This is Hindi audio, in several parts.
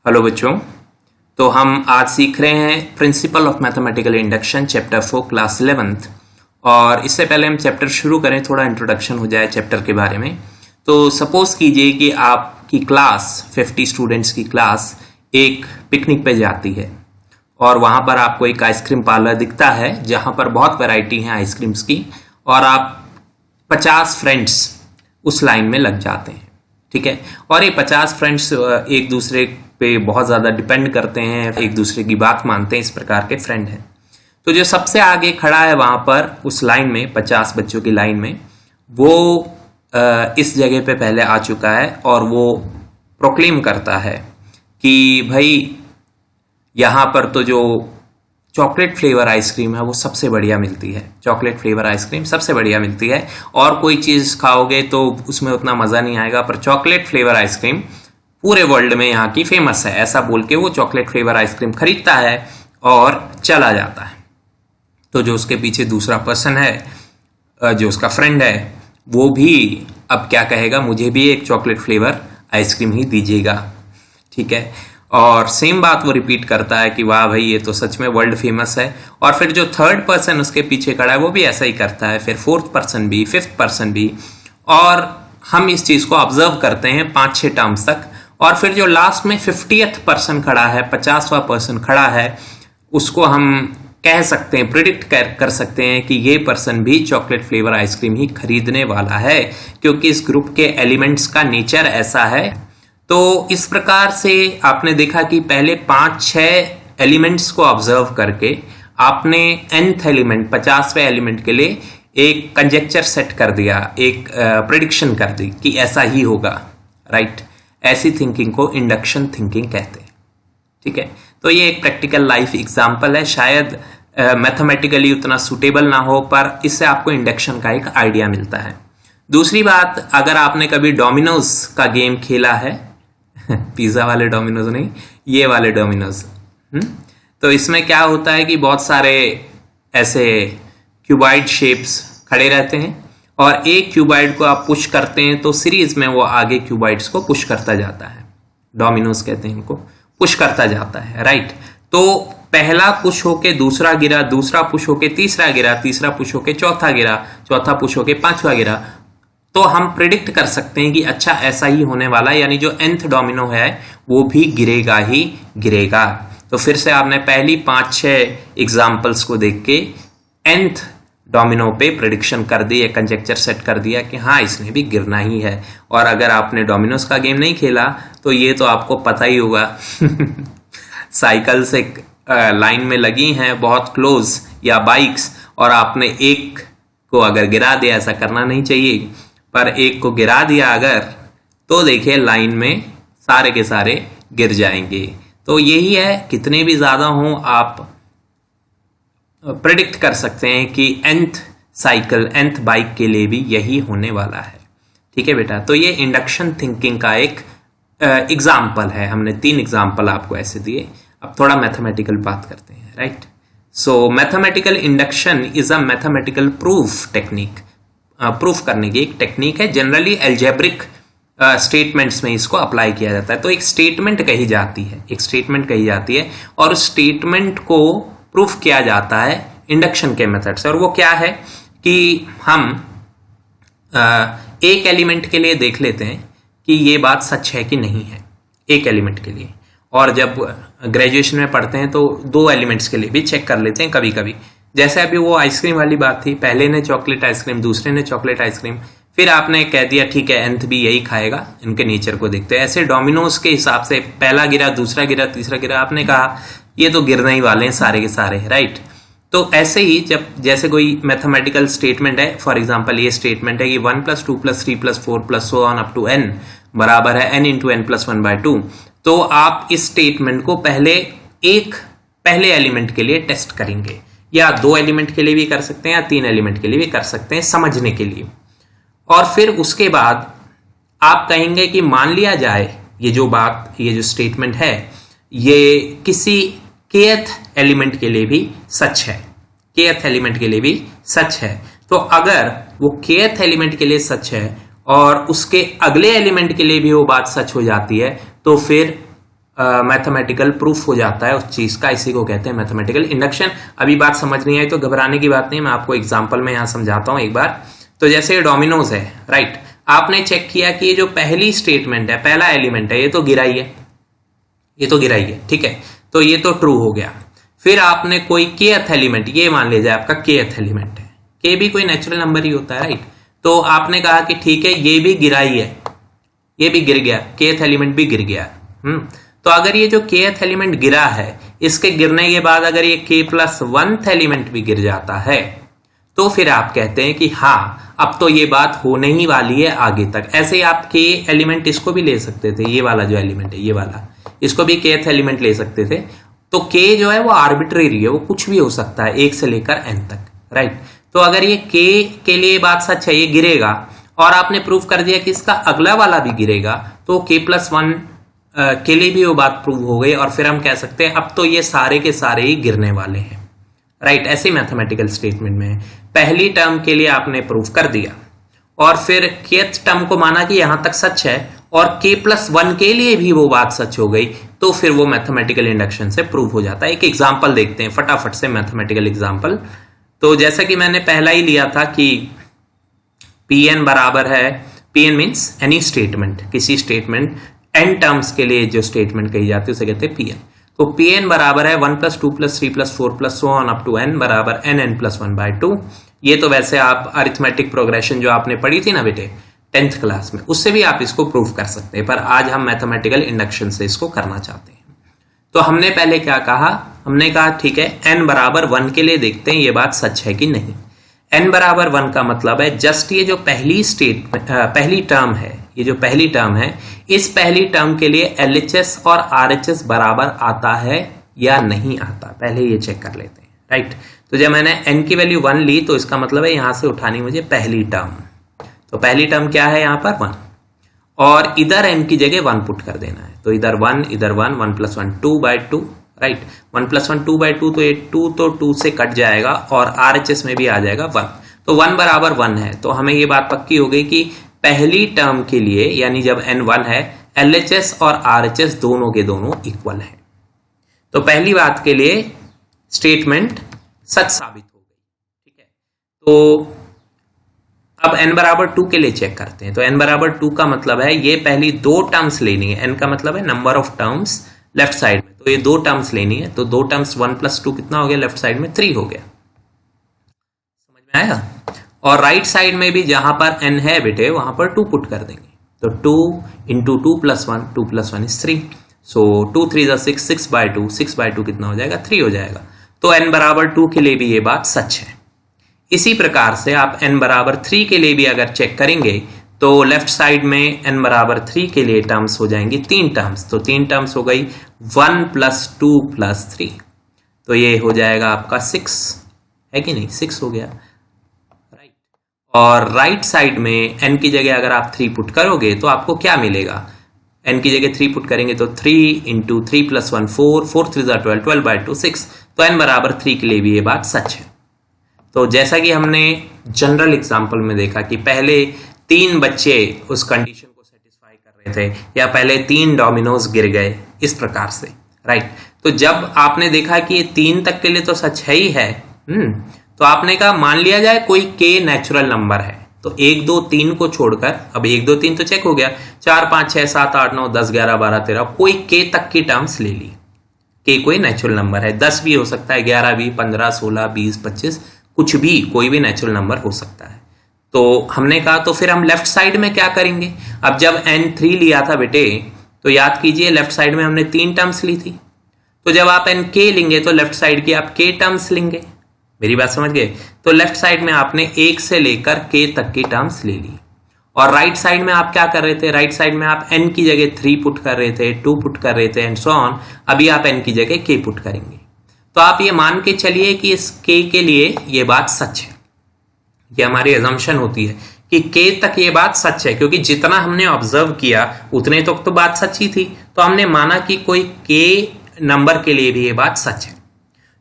हेलो बच्चों। तो हम आज सीख रहे हैं principle of mathematical induction chapter 4 class 11th। और इससे पहले हम चैप्टर शुरू करें, थोड़ा इंट्रोडक्शन हो जाए चैप्टर के बारे में। तो सपोज कीजिए कि आपकी क्लास 50 स्टूडेंट्स की क्लास एक पिकनिक पे जाती है और वहां पर आपको एक आइसक्रीम पार्लर दिखता है जहां पर बहुत वैरायटी है आइसक्रीम्स की, और आप 50 फ्रेंड्स उस लाइन में लग जाते हैं। ठीक है, और ये 50 फ्रेंड्स एक दूसरे पे बहुत ज्यादा डिपेंड करते हैं, एक दूसरे की बात मानते हैं, इस प्रकार के फ्रेंड हैं। तो जो सबसे आगे खड़ा है वहां पर उस लाइन में, 50 बच्चों की लाइन में, वो इस जगह पे पहले आ चुका है और वो प्रोक्लेम करता है कि भाई यहां पर तो जो चॉकलेट फ्लेवर आइसक्रीम है वो सबसे बढ़िया मिलती है, चॉकलेट फ्लेवर आइसक्रीम सबसे बढ़िया मिलती है, और कोई चीज खाओगे तो उसमें उतना मजा नहीं आएगा, पर चॉकलेट फ्लेवर आइसक्रीम पूरे वर्ल्ड में यहाँ की फेमस है। ऐसा बोल के वो चॉकलेट फ्लेवर आइसक्रीम खरीदता है और चला जाता है। तो जो उसके पीछे दूसरा पर्सन है, जो उसका फ्रेंड है, वो भी अब क्या कहेगा, मुझे भी एक चॉकलेट फ्लेवर आइसक्रीम ही दीजिएगा। ठीक है, और सेम बात वो रिपीट करता है कि वाह भाई ये तो सच में वर्ल्ड फेमस है। और फिर जो थर्ड पर्सन उसके पीछे खड़ा है वो भी ऐसा ही करता है, फिर फोर्थ पर्सन भी, फिफ्थ पर्सन भी, और हम इस चीज को ऑब्जर्व करते हैं 5-6 टर्म्स तक। और फिर जो लास्ट में 50th पर्सन खड़ा है, 50वां पर्सन खड़ा है, उसको हम कह सकते हैं, प्रिडिक्ट कर सकते हैं कि ये पर्सन भी चॉकलेट फ्लेवर आइसक्रीम ही खरीदने वाला है, क्योंकि इस ग्रुप के एलिमेंट्स का नेचर ऐसा है। तो इस प्रकार से आपने देखा कि पहले 5-6 एलिमेंट्स को ऑब्जर्व करके आपने nth एलिमेंट, 50वें एलिमेंट के लिए एक कंजेक्चर सेट कर दिया, एक प्रिडिक्शन कर दी कि ऐसा ही होगा। राइट, ऐसी थिंकिंग को इंडक्शन थिंकिंग कहते हैं। ठीक है, तो ये एक प्रैक्टिकल लाइफ एग्जांपल है, शायद मैथमेटिकली उतना सुटेबल ना हो, पर इससे आपको इंडक्शन का एक आइडिया मिलता है। दूसरी बात, अगर आपने कभी डोमिनोज का गेम खेला है पिज्जा वाले डोमिनोज नहीं, ये वाले डोमिनोज, तो इसमें क्या होता है कि बहुत सारे ऐसे क्यूबॉइड शेप्स खड़े रहते हैं, और एक क्यूबॉइड को आप पुश करते हैं तो सीरीज में वो आगे क्यूबॉइड्स को पुश करता जाता है। डोमिनोज कहते हैं इनको, पुश करता जाता है। राइट, तो पहला पुश होके दूसरा गिरा, दूसरा पुश होके तीसरा गिरा, तीसरा पुश होके चौथा गिरा, चौथा पुश होके 5वां गिरा। तो हम प्रिडिक्ट कर सकते हैं कि अच्छा ऐसा ही होने वाला है, यानी जो nth डोमिनो है वो भी गिरेगा ही गिरेगा। तो फिर से आपने पहली 5-6 एग्जाम्पल्स को देख के nth डोमिनो पे प्रेडिक्शन कर दी, एक कंजेक्चर सेट कर दिया कि हाँ इसने भी गिरना ही है। और अगर आपने डोमिनोज का गेम नहीं खेला तो ये तो आपको पता ही होगा साइकिल से लाइन में लगी हैं बहुत क्लोज, या बाइक्स, और आपने एक को अगर गिरा दिया, ऐसा करना नहीं चाहिए, पर एक को गिरा दिया अगर, तो देखिए लाइन में सारे के सारे गिर जाएंगे। तो यही है, कितने भी ज्यादा हों आप प्रेडिक्ट कर सकते हैं कि nth साइकिल, nth बाइक के लिए भी यही होने वाला है। ठीक है बेटा, तो ये इंडक्शन थिंकिंग का एक एग्जाम्पल है। हमने 3 एग्जाम्पल आपको ऐसे दिए। अब थोड़ा मैथमेटिकल बात करते हैं। Right, so mathematical induction is a mathematical proof technique. Proof करने की एक टेक्निक है। जनरली एल्जेब्रिक स्टेटमेंट्स में इसको अप्लाई किया जाता है। तो एक स्टेटमेंट कही जाती है, एक स्टेटमेंट कही जाती है, और उस स्टेटमेंट को प्रूफ किया जाता है इंडक्शन के मेथड से। और वो क्या है कि हम एक एलिमेंट के लिए देख लेते हैं कि ये बात सच है कि नहीं है, एक एलिमेंट के लिए। और जब ग्रेजुएशन में पढ़ते हैं तो 2 एलिमेंट्स के लिए भी चेक कर लेते हैं कभी कभी। जैसे अभी वो आइसक्रीम वाली बात थी, पहले ने चॉकलेट आइसक्रीम, दूसरे ने चॉकलेट आइसक्रीम, फिर आपने कह दिया ठीक है nth भी यही खाएगा, इनके नेचर को देखते हैं। ऐसे डोमिनोज के हिसाब से पहला गिरा, दूसरा गिरा, तीसरा गिरा, आपने कहा ये तो गिरने ही वाले हैं सारे के सारे। राइट, तो ऐसे ही जब जैसे कोई मैथमेटिकल स्टेटमेंट है, फॉर एग्जांपल ये स्टेटमेंट है कि 1 + 2 + 3 + 4 + so on up to n बराबर है n × n + 1/2। तो आप इस स्टेटमेंट को पहले एलिमेंट के लिए टेस्ट करेंगे, या 2 एलिमेंट के लिए भी कर सकते हैं, या 3 एलिमेंट के लिए भी कर सकते हैं, समझने के लिए। और फिर उसके बाद आप कहेंगे कि मान लिया जाए ये जो स्टेटमेंट है ये किसी kth एलिमेंट के लिए भी सच है, kth एलिमेंट के लिए भी सच है। तो अगर वो kth एलिमेंट के लिए सच है और उसके अगले एलिमेंट के लिए भी वो बात सच हो जाती है, तो फिर मैथमेटिकल प्रूफ हो जाता है उस चीज का, इसी को कहते हैं मैथमेटिकल इंडक्शन। अभी बात समझ नहीं आई तो घबराने की बात नहीं, मैं आपको एग्जांपल में यहां समझाता हूं एक बार। तो जैसे डोमिनोज है, राइट, आपने चेक किया कि ये जो पहली स्टेटमेंट है, पहला एलिमेंट है, ये तो गिरा ही है, ये तो गिरा ही है, ठीक है, तो ये तो ट्रू हो गया। फिर आपने कोई केथ एलिमेंट, ये मान लीजिए आपका केथ एलिमेंट है, के भी कोई नेचुरल नंबर ही होता है, राइट, तो आपने कहा कि ठीक है ये भी गिरा ही है, ये भी गिर गया, केथ एलिमेंट भी गिर गया। तो अगर ये जो केथ एलिमेंट गिरा है, इसके गिरने के बाद अगर ये k प्लस 1th एलिमेंट भी गिर जाता है, तो फिर आप कहते हैं कि हाँ अब तो ये बात होने ही वाली है आगे तक। ऐसे ही आप k एलिमेंट इसको भी ले सकते थे, ये वाला जो एलिमेंट है, ये वाला, इसको भी kth एलिमेंट ले सकते थे। तो k जो है वो आर्बिट्रेरी है, वो कुछ भी हो सकता है 1 से लेकर n तक, राइट। तो अगर ये k के लिए बात सच है, ये गिरेगा, और आपने प्रूव कर दिया कि इसका अगला वाला भी गिरेगा, तो k प्लस 1 के लिए भी वो बात प्रूव हो गई, और फिर हम कह सकते हैं अब तो ये सारे के सारे ही गिरने वाले हैं, राइट। ऐसे मैथमेटिकल स्टेटमेंट में पहली टर्म के लिए आपने प्रूव कर दिया, और फिर kth टर्म को माना कि यहां तक सच है, और k प्लस 1 के लिए भी वो बात सच हो गई, तो फिर वो मैथमेटिकल इंडक्शन से प्रूव हो जाता है। एक एग्जाम्पल देखते हैं फटाफट से, मैथमेटिकल एग्जाम्पल। तो जैसा कि मैंने पहला ही लिया था कि Pn बराबर है, Pn मीन्स एनी स्टेटमेंट, किसी स्टेटमेंट n टर्म्स के लिए जो स्टेटमेंट कही जाती है उसे कहते हैं Pn। तो Pn बराबर है 1 plus 2 plus 3 plus 4 plus so on up to n बराबर nn प्लस 1/2। ये तो वैसे आप अरिथमेटिक प्रोग्रेशन जो आपने पढ़ी थी ना बेटे 10th क्लास में, उससे भी आप इसको प्रूव कर सकते हैं, पर आज हम मैथमेटिकल इंडक्शन से इसको करना चाहते हैं। तो हमने पहले क्या कहा, हमने कहा ठीक है n बराबर 1 के लिए देखते हैं ये बात सच है कि नहीं। n बराबर 1 का मतलब है जस्ट ये जो पहली टर्म है, ये जो पहली टर्म है, इस पहली टर्म के लिए LHS और RHS बराबर आता है या नहीं आता, पहले ये चेक कर लेते हैं, राइट। तो जब मैंने n की वैल्यू 1 ली तो इसका मतलब है यहां से उठानी मुझे पहली टर्म। तो पहली टर्म क्या है यहां पर 1, और इधर n की जगह 1 पुट कर देना है। तो इधर 1 इधर 1, 1 प्लस 1 2/2, राइट। 1 प्लस 1 2/2, तो ये 2 तो 2 से कट जाएगा, और RHS में भी आ जाएगा 1। तो 1 बराबर 1 है, तो हमें ये बात पक्की हो गई कि पहली टर्म के लिए, यानी जब n 1 है, LHS और RHS दोनों के दोनों इक्वल है। तो पहली बात के लिए स्टेटमेंट सच साबित हो गई, ठीक है। तो अब n बराबर 2 के लिए चेक करते हैं। तो n बराबर 2 का मतलब है ये पहली दो टर्म्स लेनी है, n का मतलब है number of terms left side में, तो ये दो टर्म्स लेनी है। तो दो टर्म्स 1 प्लस 2 कितना हो गया, लेफ्ट साइड में 3 हो गया, समझ में आया। और राइट साइड में भी जहां पर n है बेटे वहां पर 2 पुट कर देंगे। तो 2 इंटू 2 प्लस 1, 2 प्लस 1 इज 3, सो 2 3 6, 6/2, 6/2 कितना हो जाएगा, 3 हो जाएगा। तो n बराबर 2 के लिए भी ये बात सच है। इसी प्रकार से आप n बराबर 3 के लिए भी अगर चेक करेंगे तो लेफ्ट साइड में n बराबर 3 के लिए टर्म्स हो जाएंगी 3 टर्म्स। तो 3 टर्म्स हो गई 1 प्लस 2 प्लस 3, तो ये हो जाएगा आपका 6, है कि नहीं, 6 हो गया, राइट। और राइट साइड में n की जगह अगर आप 3 पुट करोगे तो आपको क्या मिलेगा, n की जगह 3 पुट करेंगे तो 3 इंटू 3 प्लस 1 4, 4 3 12, 12/2 6। तो n बराबर 3 के लिए भी ये बात सच है। तो जैसा कि हमने जनरल एग्जाम्पल में देखा कि पहले 3 बच्चे उस कंडीशन को सेटिस्फाई कर रहे थे, या पहले 3 डोमिनोज गिर गए, इस प्रकार से, राइट। तो जब आपने देखा कि ये 3 तक के लिए तो सच है ही है, तो आपने कहा मान लिया जाए कोई k नेचुरल नंबर है। तो 1 2 3 को छोड़कर, अब 1 2 3 तो चेक हो गया, 4 5 6 7 8 9 10 11 12 13, कोई k तक की टर्म्स ले ली। k कोई नेचुरल नंबर है, 10 भी हो सकता है, 11 भी, 15 16 20 25, कुछ भी, कोई भी नेचुरल नंबर हो सकता है। तो हमने कहा तो फिर हम लेफ्ट साइड में क्या करेंगे। अब जब n 3 लिया था बेटे, तो याद कीजिए लेफ्ट साइड में हमने 3 टर्म्स ली थी। तो जब आप n k लेंगे तो लेफ्ट साइड की आप k टर्म्स लेंगे, मेरी बात समझ गए। तो लेफ्ट साइड में आपने 1 से लेकर k तक की टर्म्स ले ली, और राइट साइड में आप क्या कर रहे थे, राइट साइड में आप n की जगह 3 पुट कर रहे थे, 2 पुट कर रहे थे, एंड सो ऑन। अभी आप n की जगह k पुट करेंगे। तो आप ये मान के चलिए कि इस k के लिए ये बात सच है, ये हमारी अजम्पशन होती है कि k तक ये बात सच है, क्योंकि जितना हमने ऑब्जर्व किया उतने तक तो बात सच्ची थी। तो हमने माना कि कोई k नंबर के लिए भी ये बात सच है।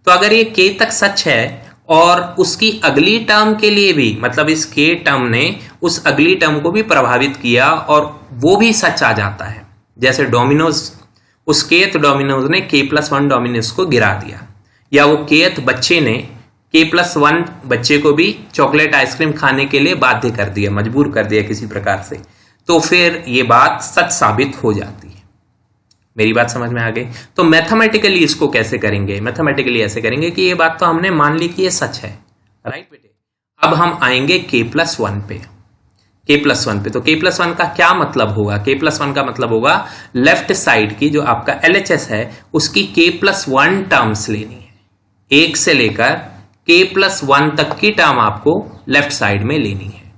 तो अगर ये k तक सच है और उसकी अगली टर्म के लिए भी, मतलब इस k टर्म ने उस अगली टर्म को भी प्रभावित किया और वो भी सच आ जाता है, जैसे डोमिनोज उस kth डोमिनोज ने k+1 डोमिनोज को गिरा दिया, या वो kth बच्चे ने k+1 बच्चे को भी चॉकलेट आइसक्रीम खाने के लिए बाध्य कर दिया, मजबूर कर दिया किसी प्रकार से, तो फिर ये बात सच साबित हो जाती है। मेरी बात समझ में आ गई? तो मैथमेटिकली इसको कैसे करेंगे? मैथमेटिकली ऐसे करेंगे कि ये बात तो हमने मान ली कि ये सच है, राइट बेटे। अब हम आएंगे k+1 पे। k+1 पे तो k+1 का क्या मतलब होगा? k+1 का मतलब होगा लेफ्ट साइड की जो आपका LHS है उसकी k+1 टर्म्स लेनी है, 1 से लेकर k+1 तक की टर्म आपको लेफ्ट साइड में लेनी है,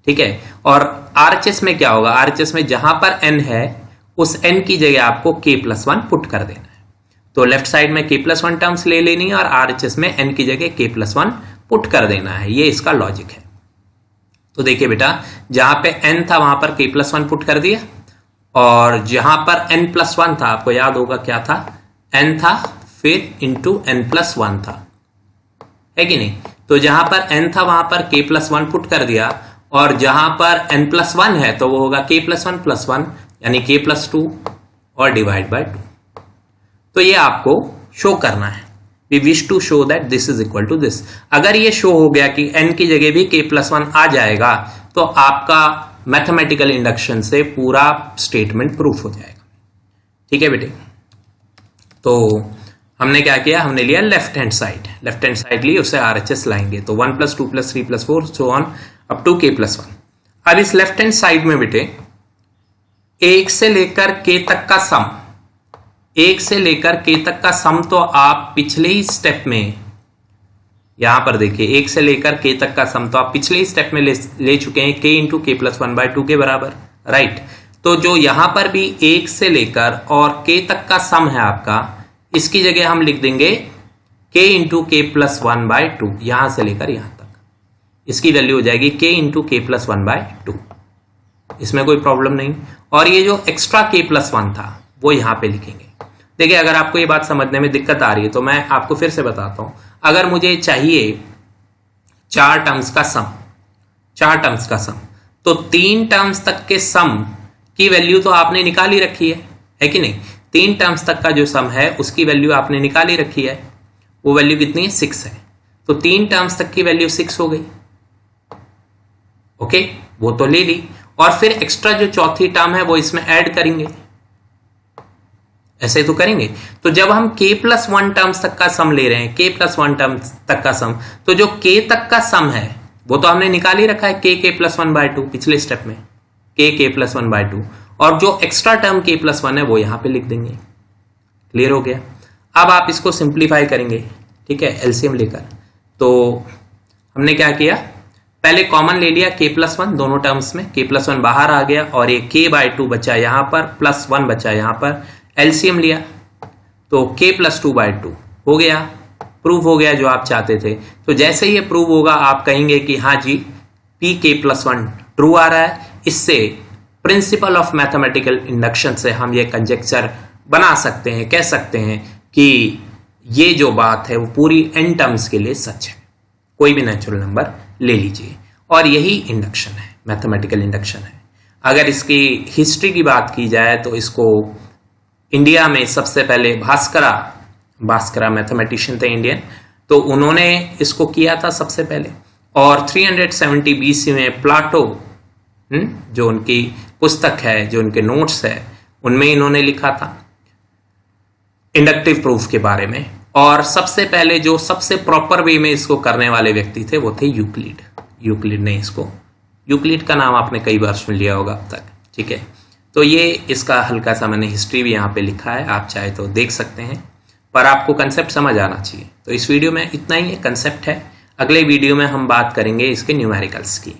ठीक है। और RHS में क्या होगा? RHS में जहां पर n है उस n की जगह आपको k+1 पुट कर देना है। तो लेफ्ट साइड में k+1 टर्म्स ले लेनी है और RHS में n की जगह k+1 पुट कर देना है, ये इसका लॉजिक है। तो देखिए बेटा, जहां पे n था वहां पर k+1 पुट कर दिया, और जहां पर n+1 था, आपको याद होगा क्या था? n था फिर इंटू n+1 था, है कि नहीं? तो जहां पर n था वहां पर k+1 पुट कर दिया, और जहां पर n+1 है तो वो होगा k+1+1 यानी k+2 और डिवाइड बाय 2। तो ये आपको शो करना है, we wish to show that this is equal to this. अगर ये शो हो गया कि n की जगह भी k+1 आ जाएगा तो आपका मैथमेटिकल इंडक्शन से पूरा स्टेटमेंट प्रूफ हो जाएगा, ठीक है बेटे। तो हमने क्या किया? हमने लिया लेफ्ट हैंड साइड ली, उसे RHS लाएंगे, तो 1 + 2 + 3 + 4 सो ऑन अप टू k+1। अब इस लेफ्ट हैंड साइड में बेटे 1 से लेकर k तक का सम, 1 से लेकर k तक का सम तो आप पिछले ही स्टेप में, यहां पर देखिए 1 से लेकर k तक का सम तो आप पिछले ही स्टेप में ले चुके हैं, k × k+1/2 के बराबर, राइट। तो जो यहां पर भी 1 से लेकर और k तक का सम है आपका, इसकी जगह हम लिख देंगे k × k+1/2, यहां से लेकर यहां तक, इसकी वैल्यू हो जाएगी k × k+1/2, इसमें कोई प्रॉब्लम नहीं। और ये जो एक्स्ट्रा k+1 था वो यहां पे लिखेंगे। देखिए, अगर आपको ये बात समझने में दिक्कत आ रही है तो मैं आपको फिर से बताता हूं। अगर मुझे चाहिए 4 टर्म्स का सम, तो 3 टर्म्स तक के सम की वैल्यू तो आपने निकाल ही रखी है कि नहीं? 3 टर्म्स तक का जो सम है उसकी वैल्यू आपने निकाल ही रखी है, वो वैल्यू कितनी है? 6 है। तो 3 टर्म्स तक की वैल्यू 6 हो गई, ओके, वो तो ले ली। और फिर एक्स्ट्रा जो चौथी टर्म है वो इसमें ऐड करेंगे, ऐसे तो करेंगे। तो जब हम k+1 टर्म्स तक का सम ले रहे हैं, k+1 टर्म्स तक का सम, तो जो k तक का सम है वो तो हमने निकाल ही रखा है, k+1/2 पिछले स्टेप में, k+1/2, और जो एक्स्ट्रा टर्म k+1 है वो यहां पे लिख देंगे। क्लियर हो गया? अब आप इसको सिंप्लीफाई करेंगे, ठीक है, एलसीएम लेकर। तो हमने क्या किया? पहले कॉमन ले लिया k+1 दोनों टर्म्स में, k+1 बाहर आ गया और ये k/2 बचा यहां पर, +1 बचा यहां पर, एलसीएम लिया तो k+2/2 हो गया, प्रूव हो गया जो आप चाहते थे। तो जैसे ही ये प्रूव होगा आप कहेंगे कि हाँ जी pk+1 ट्रू आ रहा है। इससे प्रिंसिपल ऑफ मैथमेटिकल इंडक्शन से हम ये कंजेक्चर बना सकते हैं, कह सकते हैं कि ये जो बात है वो पूरी n टर्म्स के लिए सच है। कोई भी नेचुरल नंबर ले लीजिए, और यही इंडक्शन है, मैथमेटिकल इंडक्शन है। अगर इसकी हिस्ट्री की बात की जाए तो इसको इंडिया में सबसे पहले भास्करा मैथमेटिशियन थे इंडियन, तो उन्होंने इसको किया था सबसे पहले। और 370 BC में प्लाटो, जो उनकी पुस्तक है, जो उनके नोट्स है, उनमें इन्होंने लिखा था इंडक्टिव प्रूफ के बारे में। और सबसे पहले जो सबसे प्रॉपर वे में इसको करने वाले व्यक्ति थे वो थे यूक्लिड ने इसको, यूक्लिड का नाम आपने कई बार सुन लिया होगा अब तक, ठीक है। तो ये इसका हल्का सा मैंने हिस्ट्री भी यहाँ पे लिखा है, आप चाहे तो देख सकते हैं, पर आपको कंसेप्ट समझ आना चाहिए। तो इस वीडियो में इतना ही कंसेप्ट है, अगले वीडियो में हम बात करेंगे इसके न्यूमेरिकल्स की।